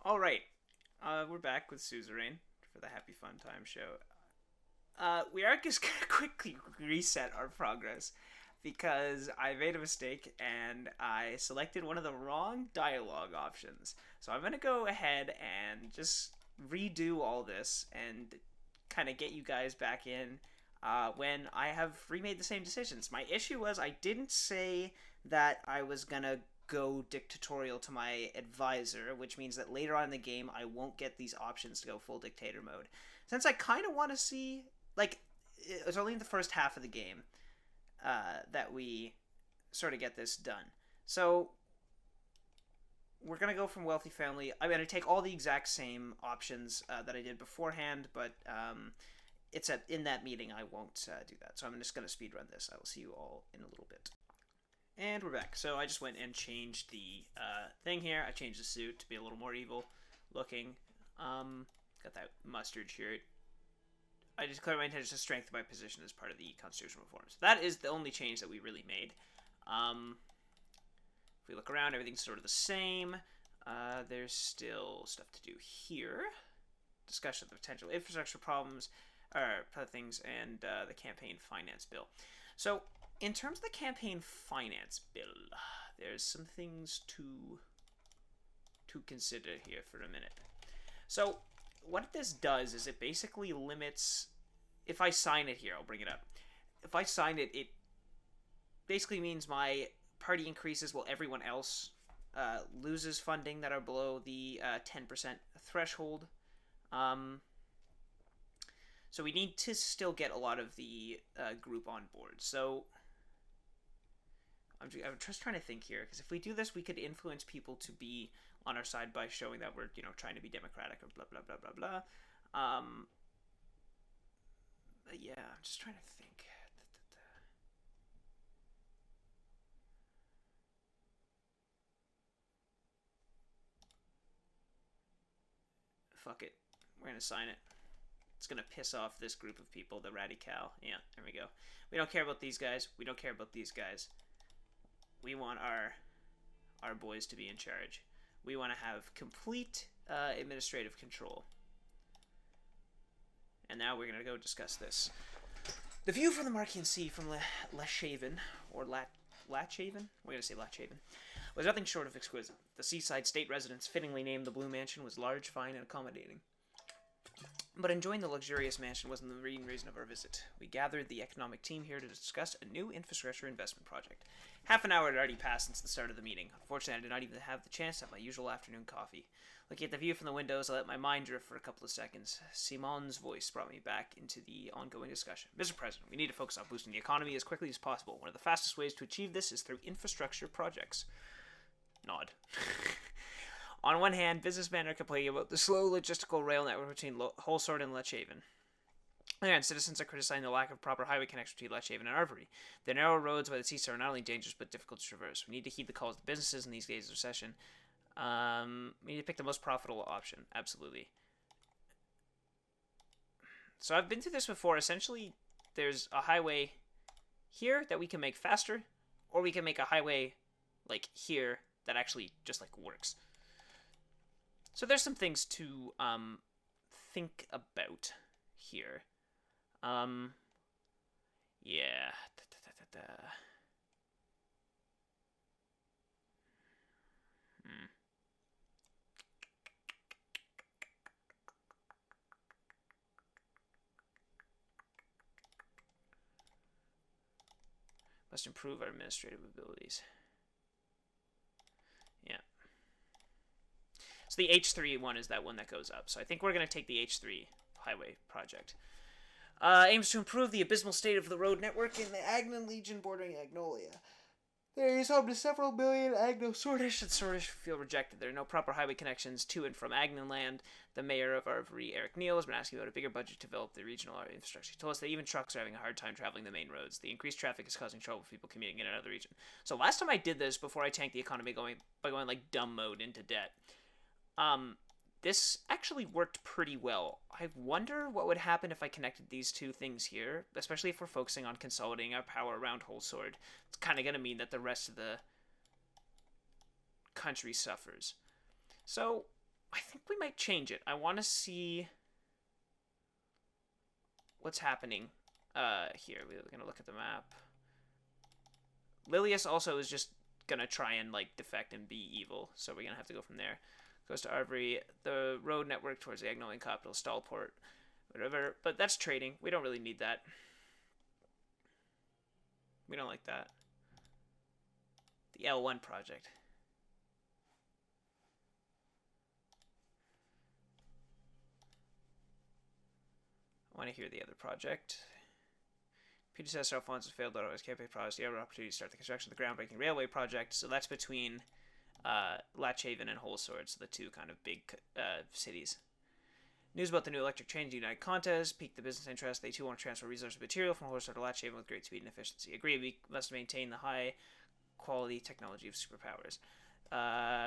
All right, we're back with Suzerain for the Happy Fun Time show. We are just gonna quickly reset our progress because I made a mistake and I selected one of the wrong dialogue options. So I'm gonna go ahead and just redo all this and kind of get you guys back in when I have remade the same decisions. My issue was I didn't say that I was gonna go dictatorial to my advisor, which means that later on in the game I won't get these options to go full dictator mode. Since I kind of want to see, like, it's only in the first half of the game that we sort of get this done. So we're going to go from wealthy family. I'm going to take all the exact same options that I did beforehand, but it's in that meeting I won't do that. So I'm just going to speedrun this. I will see you all in a little bit. And we're back. So I just went and changed the thing here. I changed the suit to be a little more evil looking. Got that mustard shirt. I declare my intention to strengthen my position as part of the constitutional reforms. That is the only change that we really made. If we look around, everything's sort of the same. There's still stuff to do here. Discussion of the potential infrastructure problems, or things, and the campaign finance bill. So, in terms of the campaign finance bill, there's some things to consider here for a minute. So, what this does is it basically limits, if I sign it here, I'll bring it up. If I sign it, it basically means my party increases while everyone else loses funding that are below the 10% threshold. So we need to still get a lot of the group on board. So I'm just trying to think here, because if we do this, we could influence people to be on our side by showing that we're, trying to be democratic or blah, blah, blah, blah, blah. But yeah, I'm just trying to think. Fuck it. We're going to sign it. It's going to piss off this group of people, the Radical. Yeah, there we go. We don't care about these guys. We don't care about these guys. We want our boys to be in charge. We want to have complete administrative control. And now we're going to go discuss this. The view from the Marquian Sea from Latchaven, or Latchaven? We're going to say Latchaven, was nothing short of exquisite. The seaside state residence, fittingly named the Blue Mansion, was large, fine, and accommodating. But enjoying the luxurious mansion wasn't the main reason of our visit. We gathered the economic team here to discuss a new infrastructure investment project. Half an hour had already passed since the start of the meeting. Unfortunately, I did not even have the chance to have my usual afternoon coffee. Looking at the view from the windows, I let my mind drift for a couple of seconds. Simon's voice brought me back into the ongoing discussion. Mr. President, we need to focus on boosting the economy as quickly as possible. One of the fastest ways to achieve this is through infrastructure projects. Nod. On one hand, businessmen are complaining about the slow logistical rail network between Holsord and Latchaven. On the other hand, citizens are criticizing the lack of proper highway connection between Latchaven and Arvory. The narrow roads by the seaside are not only dangerous but difficult to traverse. We need to heed the calls of the businesses in these days of recession. We need to pick the most profitable option. Absolutely. So I've been through this before. Essentially, there's a highway here that we can make faster, or we can make a highway like here that actually just like works. So there's some things to think about here. Yeah. Must improve our administrative abilities. Yeah. So the H3 one is that one that goes up. So I think we're going to take the H3 highway project. Aims to improve the abysmal state of the road network in the Agnan Legion bordering Agnolia. There is home to several million Agno-Sordish, and Sordish feel rejected. There are no proper highway connections to and from Agnan land. The mayor of Arvory, Eric Neal, has been asking about a bigger budget to develop the regional infrastructure. He told us that even trucks are having a hard time traveling the main roads. The increased traffic is causing trouble for people commuting in and out of the region. So last time I did this, before I tanked the economy by going like dumb mode into debt, this actually worked pretty well. I wonder what would happen if I connected these two things here, especially if we're focusing on consolidating our power around Holsord. It's kind of going to mean that the rest of the country suffers. So, I think we might change it. I want to see what's happening here. We're going to look at the map. Lilius also is just going to try and, like, defect and be evil, so we're going to have to go from there. Goes to Arvery, the road network towards the Agnolian capital, Stallport, whatever. But that's trading. We don't really need that. We don't like that. The L1 project. I want to hear the other project. Predecessor Alphonse failed out of his campaign promised the other opportunity to start the construction of the groundbreaking railway project. So that's between Latchaven and Wholesword, so the two kind of big cities. News about the new electric train United contest piqued the business interest. They too want to transfer resource material from Wholesword to Latchaven with great speed and efficiency. Agree, we must maintain the high quality technology of superpowers.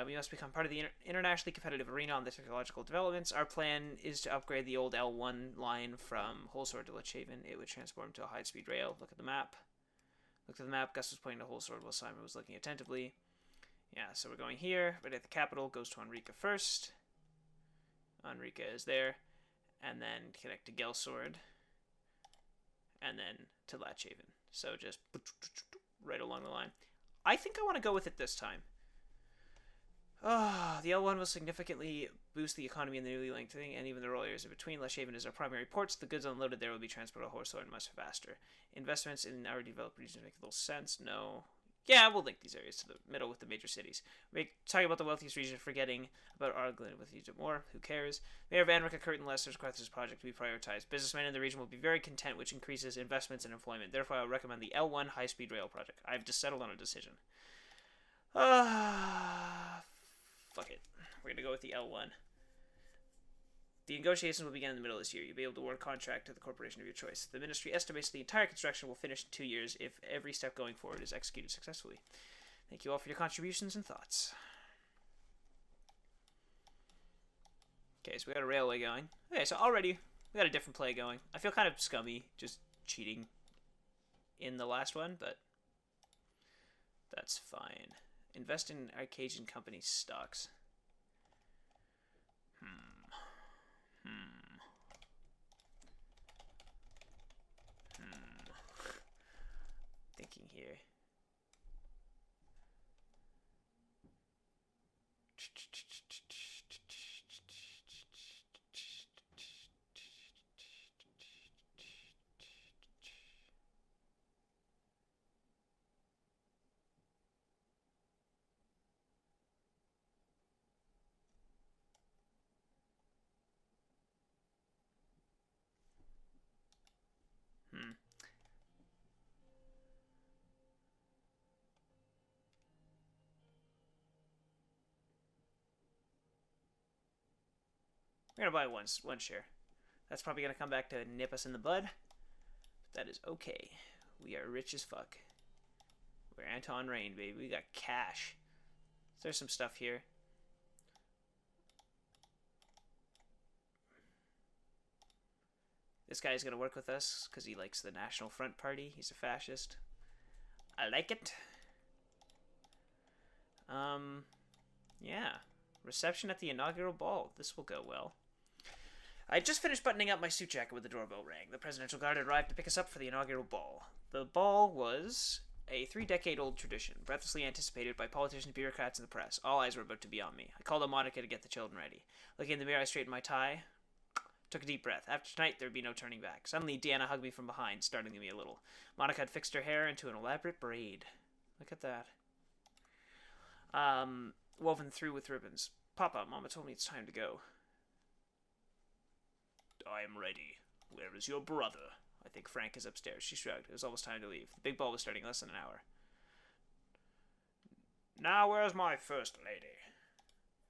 We must become part of the internationally competitive arena on the technological developments. Our plan is to upgrade the old L1 line from Wholesword to Latchaven. It would transform to a high-speed rail. Look at the map. Look at the map. Gus was pointing to Wholesword while Simon was looking attentively. Yeah, so we're going here. Right at the capital. Goes to Enrica first. Enrica is there. And then connect to Gelsword. And then to Latchaven. So just right along the line. I think I want to go with it this time. The L1 will significantly boost the economy in the newly linked thing, and even the rural areas in between. Latchaven is our primary ports. The goods unloaded there will be transported to Wholesword much faster. Investments in our developed regions make little sense. No. Yeah, we'll link these areas to the middle with the major cities. We're talking about the wealthiest region, forgetting about Argland with Egypt more. Who cares? Mayor of Anrica Curtin Lester's request this project to be prioritized. Businessmen in the region will be very content, which increases investments and employment. Therefore, I will recommend the L1 high-speed rail project. I've just settled on a decision. Fuck it. We're going to go with the L1. The negotiations will begin in the middle of this year. You'll be able to award a contract to the corporation of your choice. The ministry estimates the entire construction will finish in 2 years if every step going forward is executed successfully. Thank you all for your contributions and thoughts. Okay, so we got a railway going. Okay, so already we got a different play going. I feel kind of scummy just cheating in the last one, but that's fine. Invest in Arcadian company stocks. Thinking here. We're going to buy one share. That's probably going to come back to nip us in the bud. But that is okay. We are rich as fuck. We're Anton Rayne, baby. We got cash. So there's some stuff here. This guy's going to work with us because he likes the National Front Party. He's a fascist. I like it. Yeah. Reception at the inaugural ball. This will go well. I just finished buttoning up my suit jacket when the doorbell rang. The Presidential Guard had arrived to pick us up for the inaugural ball. The ball was a 3-decade-old tradition, breathlessly anticipated by politicians, bureaucrats, and the press. All eyes were about to be on me. I called on Monica to get the children ready. Looking in the mirror, I straightened my tie, took a deep breath. After tonight, there'd be no turning back. Suddenly, Deanna hugged me from behind, startling me a little. Monica had fixed her hair into an elaborate braid. Look at that. Woven through with ribbons. Papa, Mama told me it's time to go. I am ready. Where is your brother? I think Frank is upstairs. She shrugged. It was almost time to leave. The big ball was starting in less than an hour. Now, where's my first lady?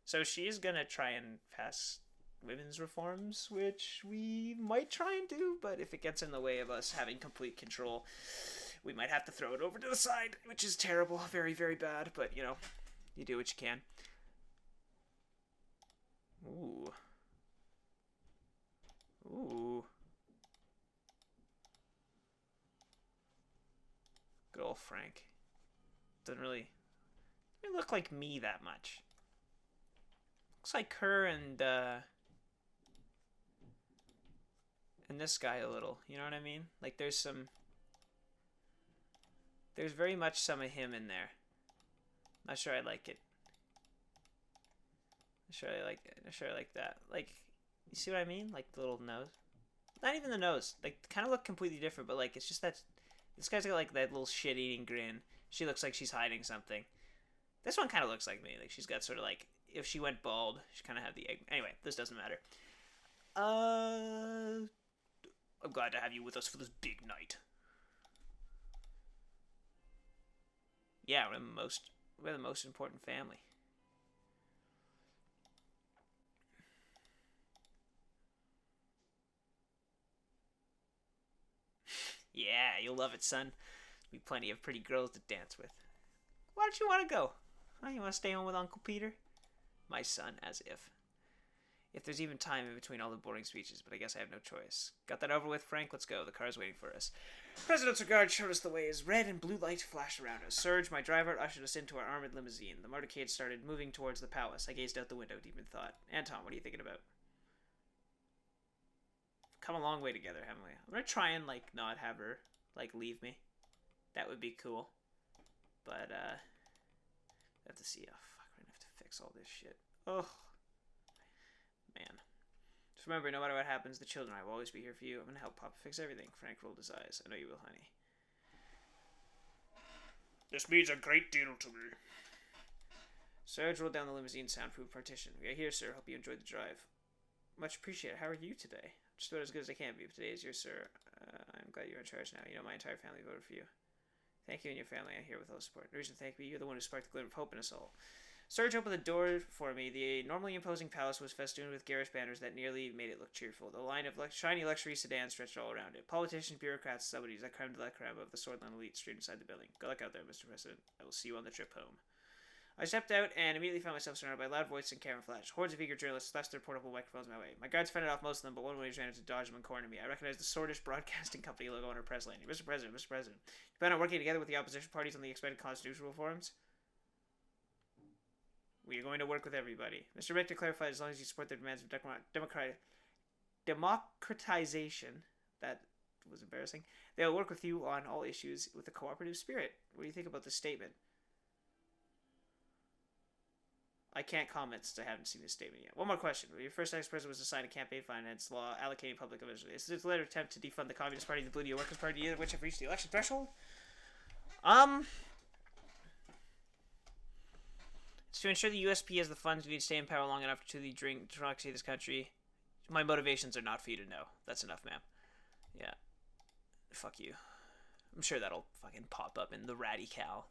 So she's gonna try and pass women's reforms, which we might try and do, but if it gets in the way of us having complete control, we might have to throw it over to the side, which is terrible. Very, very bad, but, you know, you do what you can. Ooh. Ooh. Good old Frank. Doesn't really look like me that much. Looks like her and this guy a little. You know what I mean? Like there's very much some of him in there. Not sure I like it. Not sure I like it. Not sure I like that. Like, you see what I mean? Like the little nose. Not even the nose. Like, kind of look completely different, but like it's just that this guy's got like that little shit-eating grin. She looks like she's hiding something. This one kind of looks like me. Like she's got sort of like, if she went bald, she kind of had the egg. Anyway, this doesn't matter. I'm glad to have you with us for this big night. Yeah, we're the most important family. Yeah, you'll love it, son. There'll be plenty of pretty girls to dance with. Why don't you want to go? Huh, you want to stay home with Uncle Peter? My son, as if. If there's even time in between all the boring speeches, but I guess I have no choice. Got that over with, Frank? Let's go. The car's waiting for us. President's guard showed us the way as red and blue light flashed around us. Serge, my driver, ushered us into our armored limousine. The motorcade started moving towards the palace. I gazed out the window, deep in thought. Anton, what are you thinking about? Come a long way together, haven't we? I'm gonna try and, like, not have her, like, leave me. That would be cool. But, I have to see. Oh, fuck, we're gonna have to fix all this shit. Oh. Man. Just remember, no matter what happens, the children and I will always be here for you. I'm gonna help Papa fix everything. Frank rolled his eyes. I know you will, honey. This means a great deal to me. Serge rolled down the limousine soundproof partition. We are here, sir. Hope you enjoyed the drive. Much appreciated. How are you today? Just about as good as I can be. But today is yours, sir. I'm glad you're in charge now. You know, my entire family voted for you. Thank you and your family. I'm here with all the support. No reason to thank me. You're the one who sparked the glimmer of hope in us all. Serge opened the door for me. The normally imposing palace was festooned with garish banners that nearly made it look cheerful. The line of shiny luxury sedans stretched all around it. Politicians, bureaucrats, celebrities, that creme de la creme of the Sordland elite streamed inside the building. Good luck out there, Mr. President. I will see you on the trip home. I stepped out and immediately found myself surrounded by loud voices and camera flash. Hordes of eager journalists thrust their portable microphones my way. My guards fended off most of them, but one wage ran to dodge them and corner me. I recognized the Sordland Broadcasting Company logo on our press landing. Mr. President, Mr. President, you plan on working together with the opposition parties on the expected constitutional reforms? We are going to work with everybody. Mr. Richter clarified as long as you support their demands of democratization, that was embarrassing, they will work with you on all issues with a cooperative spirit. What do you think about this statement? I can't comment since I haven't seen this statement yet. One more question. Your first ex-president was to sign a campaign finance law allocating public eventually. Is this a later attempt to defund the Communist Party and the Blue Deal Workers' Party, either of which have reached the election threshold? It's to ensure the USP has the funds we need to stay in power long enough to the democracy of this country. My motivations are not for you to know. That's enough, ma'am. Yeah. Fuck you. I'm sure that'll fucking pop up in the Radical.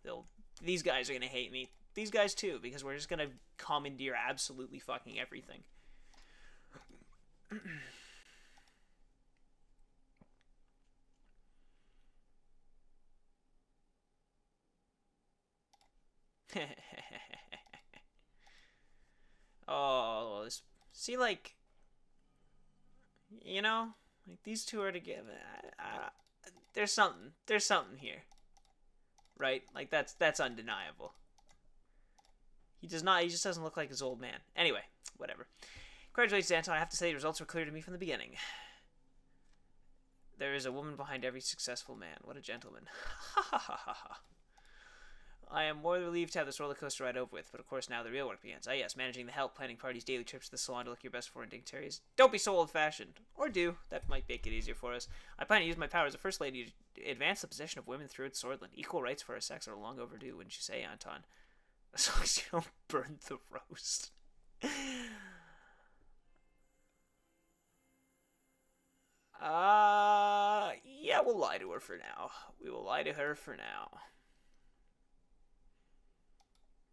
These guys are gonna hate me. These guys too, because we're just gonna commandeer absolutely fucking everything. Oh, this. See, like, you know, like these two are together. There's something. There's something here, right? Like that's undeniable. He does not. He just doesn't look like his old man. Anyway, whatever. Congratulations, Anton. I have to say, the results were clear to me from the beginning. There is a woman behind every successful man. What a gentleman. Ha ha ha ha ha. I am more relieved to have this roller coaster ride over with, but of course now the real work begins. Ah yes, managing the help, planning parties, daily trips to the salon to look your best foreign dignitaries. Don't be so old-fashioned. Or do. That might make it easier for us. I plan to use my power as a first lady to advance the position of women throughout Sordland. Equal rights for our sex are long overdue, wouldn't you say, Anton? As long as you don't burn the roast. Yeah, we'll lie to her for now. We will lie to her for now.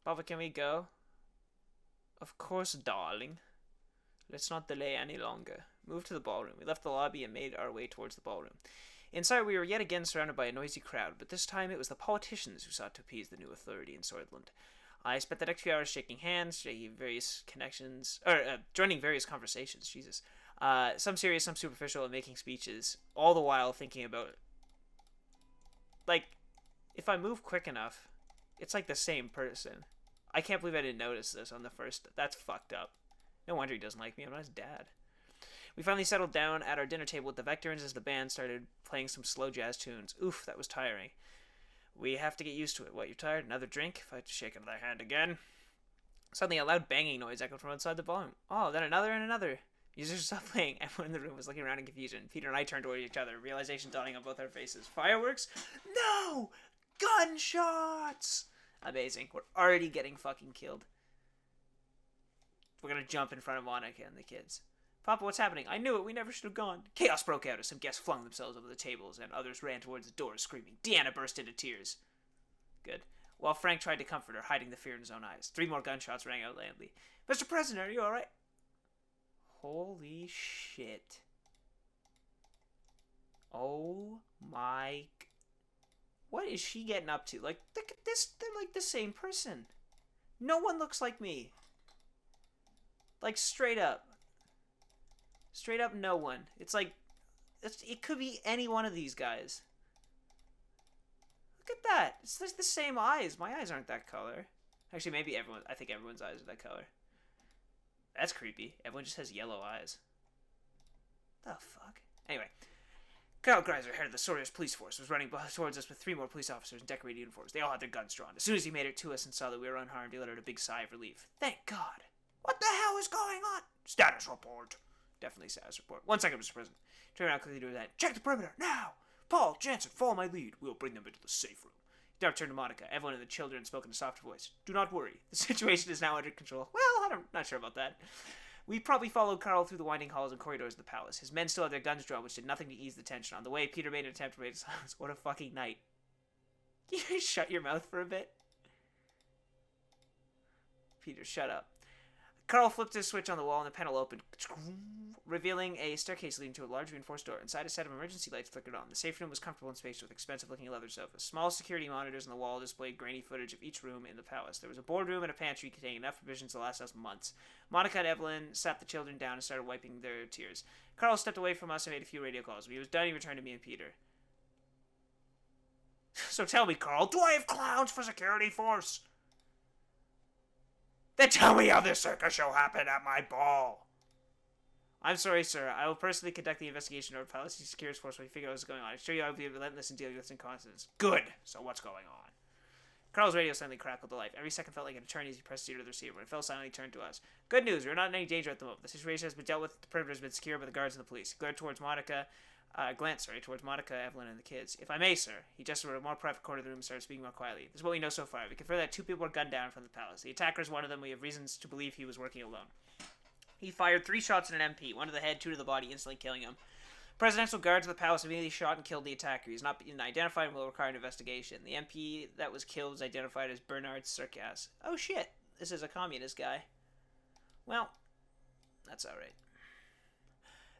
Papa, can we go? Of course, darling. Let's not delay any longer. Move to the ballroom. We left the lobby and made our way towards the ballroom. Inside, we were yet again surrounded by a noisy crowd, but this time it was the politicians who sought to appease the new authority in Sordland. I spent the next few hours shaking hands, joining various conversations, Jesus. Some serious, some superficial, and making speeches, all the while thinking about, like, if I move quick enough, it's like the same person. I can't believe I didn't notice this on the first. That's fucked up. No wonder he doesn't like me. I'm not his dad. We finally settled down at our dinner table with the Vectorans as the band started playing some slow jazz tunes. Oof, that was tiring. We have to get used to it. What, you're tired? Another drink? If I have to shake another hand again. Suddenly, a loud banging noise echoed from outside the volume. Oh, then another and another. Musicians stopped playing. Everyone in the room was looking around in confusion. Peter and I turned toward each other, realization dawning on both our faces. Fireworks? No! Gunshots! Amazing. We're already getting fucking killed. We're gonna jump in front of Monica and the kids. Papa, what's happening? I knew it. We never should have gone. Chaos broke out as some guests flung themselves over the tables and others ran towards the doors, screaming. Deanna burst into tears. Good. While Frank tried to comfort her, hiding the fear in his own eyes. 3 more gunshots rang out loudly. Mr. President, are you alright? Holy shit. Oh my... What is she getting up to? Like, look at this. They're like the same person. No one looks like me. Like, straight up. Straight up no one. It's like... it could be any one of these guys. Look at that. It's like the same eyes. My eyes aren't that color. Actually, maybe everyone... I think everyone's eyes are that color. That's creepy. Everyone just has yellow eyes. The fuck? Anyway. Kyle Greiser, head of the Sordland police force, was running towards us with 3 more police officers in decorated uniforms. They all had their guns drawn. As soon as he made it to us and saw that we were unharmed, he let out a big sigh of relief. Thank God. What the hell is going on? Status report. Definitely status report. 1 second, Mr. President. Turn around quickly to his head. Check the perimeter, now! Paul, Jansen, follow my lead. We'll bring them into the safe room. He now turned to Monica. Everyone and the children spoke in a softer voice. Do not worry. The situation is now under control. Well, I'm not sure about that. We probably followed Carl through the winding halls and corridors of the palace. His men still had their guns drawn, which did nothing to ease the tension. On the way, Peter made an attempt to break silence. What a fucking night. Can you shut your mouth for a bit? Peter, shut up. Carl flipped his switch on the wall and the panel opened, revealing a staircase leading to a large reinforced door. Inside, a set of emergency lights flickered on. The safe room was comfortable and spacious with expensive-looking leather sofas. Small security monitors on the wall displayed grainy footage of each room in the palace. There was a boardroom and a pantry containing enough provisions to last us months. Monica and Evelyn sat the children down and started wiping their tears. Carl stepped away from us and made a few radio calls. When he was done, he returned to me and Peter. So tell me, Carl, do I have clowns for security force? Then tell me how this circus show happened at my ball. I'm sorry, sir. I will personally conduct the investigation of our palace security force when we figure out what's going on. I assure you I will be relentless in dealing with this inconstance. Good. So what's going on? Carl's radio suddenly crackled to life. Every second felt like an eternity as he pressed zero to the receiver. When it fell silent, he turned to us. Good news. We're not in any danger at the moment. The situation has been dealt with. The perimeter has been secured by the guards and the police. He glanced towards Monica, Evelyn, and the kids. If I may, sir. He gestured to a more private corner of the room and started speaking more quietly. This is what we know so far. We confirm that 2 people were gunned down from the palace. The attacker is one of them. We have reasons to believe he was working alone. He fired 3 shots at an MP, 1 to the head, 2 to the body, instantly killing him. Presidential guards of the palace immediately shot and killed the attacker. He's not been identified and will require an investigation. The MP that was killed was identified as Bernard Circas. Oh shit, this is a communist guy. Well, that's alright.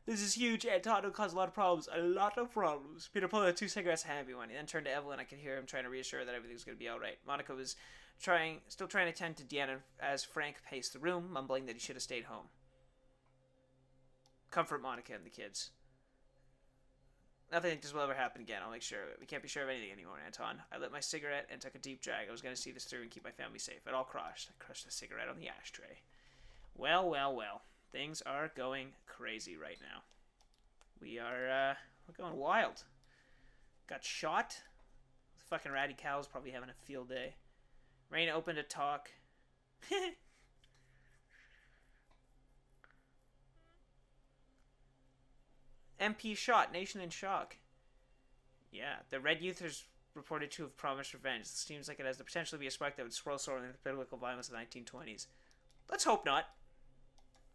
This is huge, and Todd will cause a lot of problems. A lot of problems. Peter pulled out 2 cigarettes and handed me one. He then turned to Evelyn. I could hear him trying to reassure her that everything was going to be alright. Monica was still trying to attend to Deanna as Frank paced the room, mumbling that he should have stayed home. Comfort Monica and the kids. Nothing like this will ever happen again. I'll make sure. We can't be sure of anything anymore, Anton. I lit my cigarette and took a deep drag. I was going to see this through and keep my family safe. It all crashed. I crushed the cigarette on the ashtray. Well, well, well. Things are going crazy right now. We're going wild. Got shot. The fucking radicals probably having a field day. Rayne opened to talk. MP shot. Nation in shock. Yeah, the Red Youth is reported to have promised revenge. This seems like it has the potential to be a spark that would swirl Sordland into political violence in the 1920s. Let's hope not.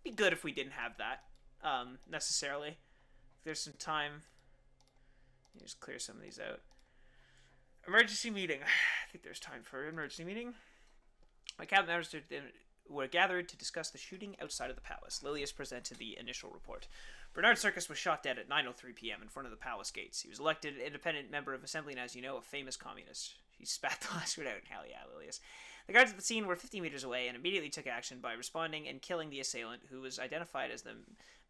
Be good if we didn't have that, necessarily. If there's some time, let me just clear some of these out. Emergency meeting. I think there's time for an emergency meeting. My cabinet members were gathered to discuss the shooting outside of the palace. Lilius presented the initial report. Bernard Circus was shot dead at 9:03 p.m. in front of the palace gates. He was elected an independent member of Assembly and, as you know, a famous communist. She spat the last word out. Hell yeah, Lilius. The guards at the scene were 50 meters away and immediately took action by responding and killing the assailant, who was identified as the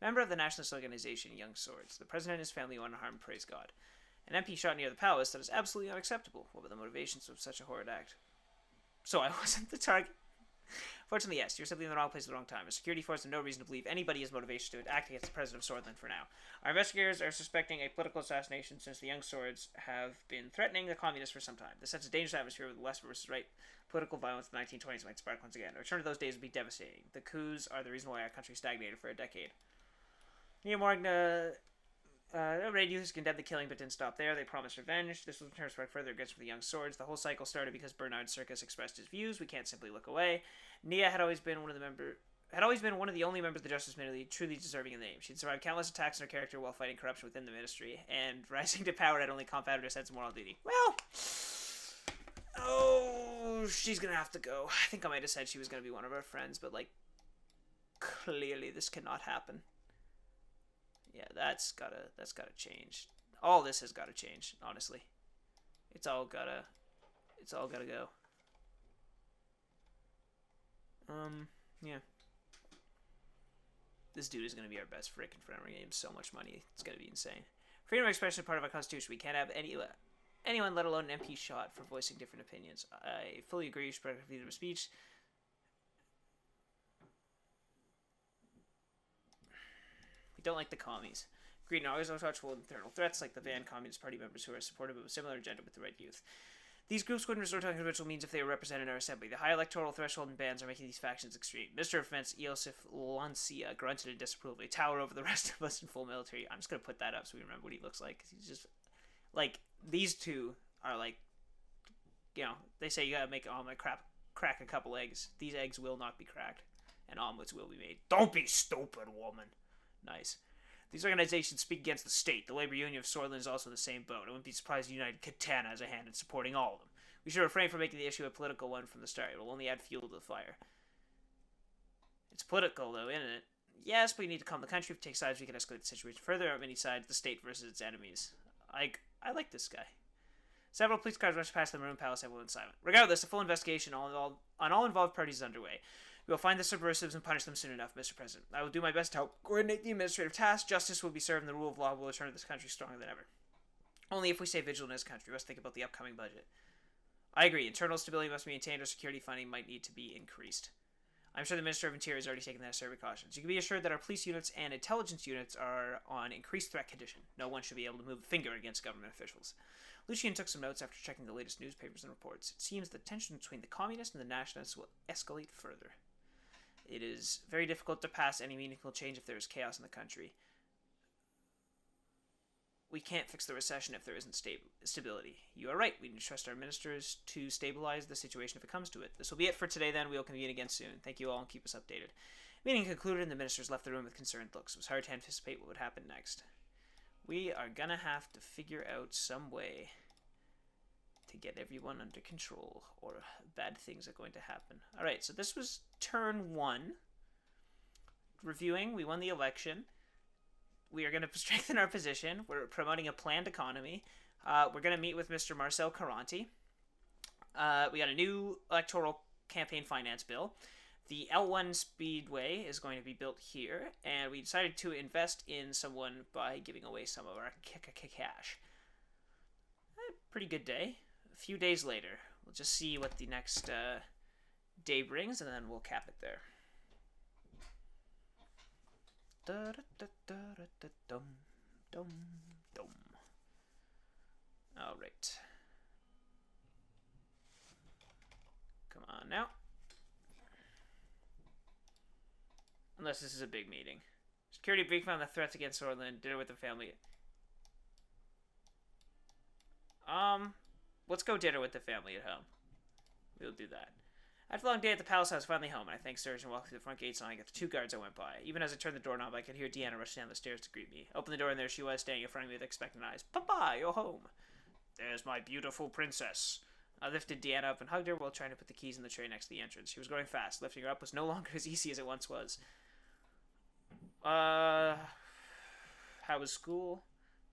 member of the Nationalist organization Young Swords. The president and his family were unharmed, praise God. An MP shot near the palace. That is absolutely unacceptable. What were the motivations of such a horrid act? So I wasn't the target. Fortunately, yes, you're simply in the wrong place at the wrong time. A security force has no reason to believe anybody has motivation to act against the president of Sordland for now. Our investigators are suspecting a political assassination since the young swords have been threatening the communists for some time. This sets a dangerous atmosphere with left versus right political violence in the 1920s might spark once again. A return to those days would be devastating. The coups are the reason why our country stagnated for a decade. Neomorgna Raid youth condemned the killing but didn't stop there. They promised revenge. This will turn spark further against the young swords. The whole cycle started because Bernard Circus expressed his views. We can't simply look away. Nia had always been one of the only members of the Justice Committee truly deserving of the name. She'd survived countless attacks on her character while fighting corruption within the ministry, and rising to power had only compounded her sense of moral duty. Well, she's gonna have to go. I think I might have said she was gonna be one of our friends, but like, clearly this cannot happen. Yeah, that's gotta change. All this has gotta change, honestly. It's all gotta go. Yeah. This dude is gonna be our best frickin' friend. We're gonna give him so much money. It's gonna be insane. Freedom of expression is part of our constitution. We can't have anyone, let alone an MP, shot for voicing different opinions. I fully agree. You should protect freedom of speech. We don't like the commies. Agreed, and always watchful of internal threats like the Van Communist Party members who are supportive of a similar agenda with the Red Youth. These groups couldn't resort to conventional means if they were represented in our assembly. The high electoral threshold and bans are making these factions extreme. Minister of Defense Iosif Lancia grunted in disapproval. They tower over the rest of us in full military. I'm just going to put that up so we remember what he looks like. Cause he's just, like, these two are like, you know, they say you gotta make an omelet, crack a couple eggs. These eggs will not be cracked, and omelets will be made. Don't be stupid, woman. Nice. These organizations speak against the state. The labor union of Sordland is also in the same boat. I wouldn't be surprised if United Katana has a hand in supporting all of them. We should refrain from making the issue a political one from the start. It will only add fuel to the fire. It's political, though, isn't it? Yes, but we need to calm the country. If we take sides, we can escalate the situation further. On many sides, the state versus its enemies. I like this guy. Several police cars rushed past the Maroon Palace. Everyone silent. Regardless, a full investigation on all involved parties is underway. We will find the subversives and punish them soon enough, Mr. President. I will do my best to help coordinate the administrative tasks. Justice will be served, and the rule of law will return to this country stronger than ever. Only if we stay vigilant in this country. We must think about the upcoming budget. I agree. Internal stability must be maintained, or security funding might need to be increased. I'm sure the Minister of Interior has already taken the necessary precautions. You can be assured that our police units and intelligence units are on increased threat condition. No one should be able to move a finger against government officials. Lucian took some notes after checking the latest newspapers and reports. It seems the tension between the communists and the nationalists will escalate further. It is very difficult to pass any meaningful change if there is chaos in the country. We can't fix the recession if there isn't stability. You are right. We need to trust our ministers to stabilize the situation if it comes to it. This will be it for today, then. We will convene again soon. Thank you all, and keep us updated. Meeting concluded, and the ministers left the room with concerned looks. It was hard to anticipate what would happen next. We are gonna have to figure out some way to get everyone under control, or bad things are going to happen. Alright, so this was turn 1. Reviewing, we won the election. We are going to strengthen our position. We're promoting a planned economy. We're going to meet with Mr. Marcel Caranti. We got a new electoral campaign finance bill. The L1 Speedway is going to be built here, and we decided to invest in someone by giving away some of our cash. Pretty good day. A few days later, we'll just see what the next day brings, and then we'll cap it there. Alright. Come on now. Unless this is a big meeting. Security briefing on the threats against Sordland. Dinner with the family. Let's go dinner with the family at home. We'll do that. After a long day at the palace, I was finally home, and I thanked Serge and walked through the front gates, and I got the 2 guards I went by. Even as I turned the doorknob, I could hear Deanna rush down the stairs to greet me. Opened the door, and there she was, standing in front of me with expectant eyes. Papa, you're home. There's my beautiful princess. I lifted Deanna up and hugged her while trying to put the keys in the tray next to the entrance. She was growing fast. Lifting her up was no longer as easy as it once was. How was school?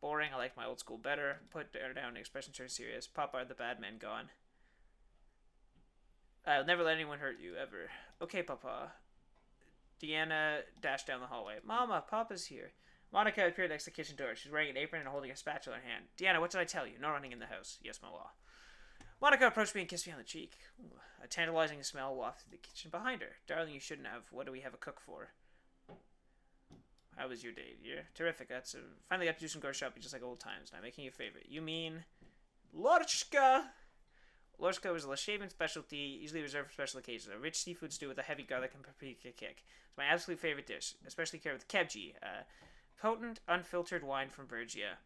Boring. I liked my old school better. Put her down, expression turned serious. Papa, are the bad men gone? I'll never let anyone hurt you, ever. Okay, Papa. Deanna dashed down the hallway. Mama, Papa's here. Monica appeared next to the kitchen door. She's wearing an apron and holding a spatula in her hand. Deanna, what did I tell you? No running in the house. Yes, my law. Monica approached me and kissed me on the cheek. Ooh, a tantalizing smell wafted through the kitchen behind her. Darling, you shouldn't have. What do we have a cook for? How was your day, dear? Terrific. Finally got to do some grocery shopping just like old times. Now making you a favorite. You mean Lorchka? Lorchka was a shaving specialty, usually reserved for special occasions. A rich seafood stew with a heavy garlic and paprika kick. It's my absolute favorite dish, especially paired with kebji, potent, unfiltered wine from Bergia.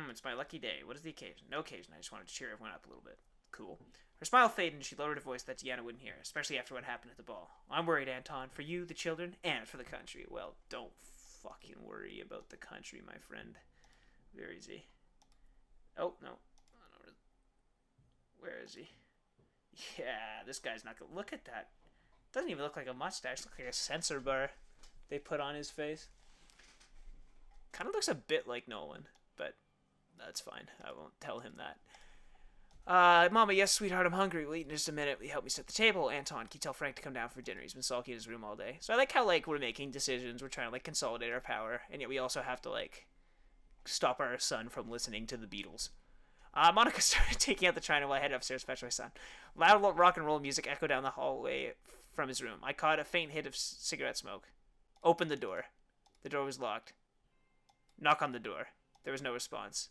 It's my lucky day. What is the occasion? No occasion. I just wanted to cheer everyone up a little bit. Cool. Her smile faded and she lowered her voice that Deanna wouldn't hear, especially after what happened at the ball. I'm worried, Anton, for you, the children, and for the country. Well, don't fucking worry about the country, my friend. Where is he? Oh, no. Where is he? Yeah, this guy's not gonna... Look at that. Doesn't even look like a mustache. Looks like a sensor bar they put on his face. Kind of looks a bit like Nolan, but that's fine. I won't tell him that. Mama, yes, sweetheart, I'm hungry. We'll eat in just a minute. Will you help me set the table? Anton, can you tell Frank to come down for dinner? He's been sulky in his room all day. So I like how, like, we're making decisions. We're trying to, like, consolidate our power. And yet we also have to, like, stop our son from listening to the Beatles. Monica started taking out the china while I headed upstairs to fetch my son. Loud rock and roll music echoed down the hallway from his room. I caught a faint hit of cigarette smoke. Opened the door. The door was locked. Knock on the door. There was no response.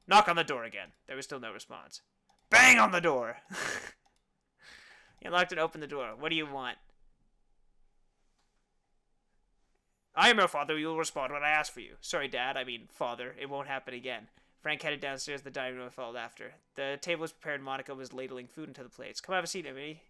Knock on the door again. There was still no response. Bang on the door! He unlocked and opened the door. What do you want? I am your father. You will respond when I ask for you. Sorry, Dad. I mean, Father. It won't happen again. Frank headed downstairs to the dining room and followed after. The table was prepared and Monica was ladling food into the plates. Come have a seat, Emily.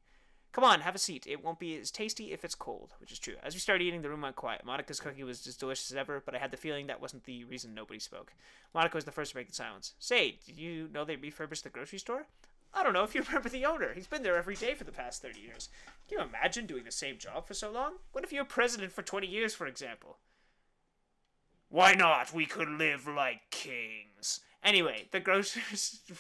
Come on, have a seat. It won't be as tasty if it's cold, which is true. As we started eating, the room went quiet. Monica's cooking was as delicious as ever, but I had the feeling that wasn't the reason nobody spoke. Monica was the first to break the silence. Say, did you know they refurbished the grocery store? I don't know if you remember the owner. He's been there every day for the past 30 years. Can you imagine doing the same job for so long? What if you were president for 20 years, for example? Why not? We could live like kings. Anyway, the grocer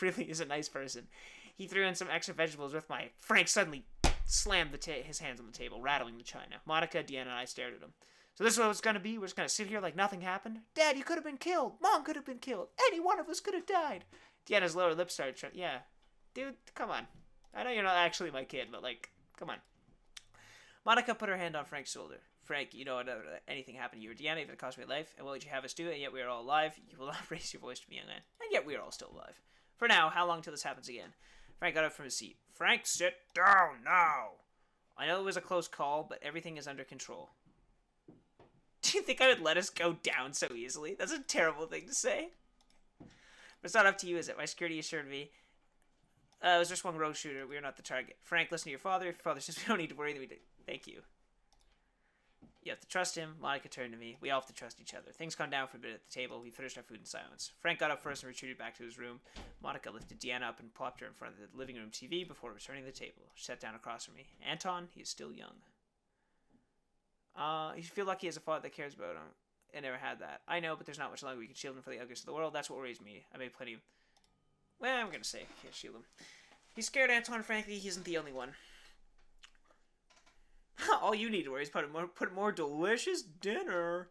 really is a nice person. He threw in some extra vegetables with my... Frank suddenly slammed his hands on the table, rattling the china. Monica, Deanna, and I stared at him. So this is what it's going to be? We're just going to sit here like nothing happened? Dad, you could have been killed. Mom could have been killed. Any one of us could have died. Deanna's lower lip started trying... Yeah. Dude, come on. I know you're not actually my kid, but, like, come on. Monica put her hand on Frank's shoulder. Frank, you know, anything happened to you or Deanna, even if it cost me life, and what would you have us do? And yet we are all alive. You will not raise your voice to me, young man. And yet we are all still alive. For now, how long till this happens again? Frank got up from his seat. Frank, sit down now. I know it was a close call, but everything is under control. Do you think I would let us go down so easily? That's a terrible thing to say. But it's not up to you, is it? My security assured me. It was just one rogue shooter. We are not the target. Frank, listen to your father. If your father says we don't need to worry, then we do. Thank you. You have to trust him. Monica turned to me. We all have to trust each other. Things calmed down for a bit at the table. We finished our food in silence. Frank got up first and retreated back to his room. Monica lifted Deanna up and plopped her in front of the living room TV before returning to the table. She sat down across from me. Anton, he is still young. You should feel lucky as a father that cares about him. I never had that. I know, but there's not much longer we can shield him from the ugliest of the world. That's what worries me. I made plenty of... Well, I'm going to say, can't shield him. He's scared, Anton. Frankly, he isn't the only one. All you need to worry is put more delicious dinner.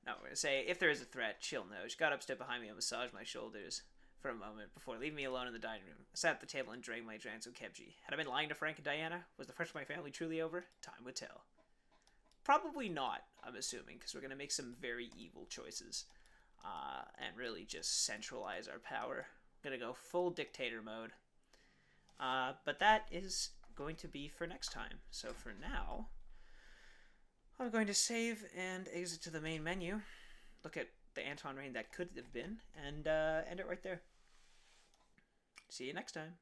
No, we're going to say, if there is a threat, she'll know. She got up, stepped behind me, and massaged my shoulders for a moment before leaving me alone in the dining room. I sat at the table and drank my drinks with kebji. Had I been lying to Frank and Diana? Was the first of my family truly over? Time would tell. Probably not, I'm assuming, because we're going to make some very evil choices and really just centralize our power. We're going to go full dictator mode. But that is going to be for next time. So for now, I'm going to save and exit to the main menu. Look at the Anton Rayne that could have been, and end it right there. See you next time.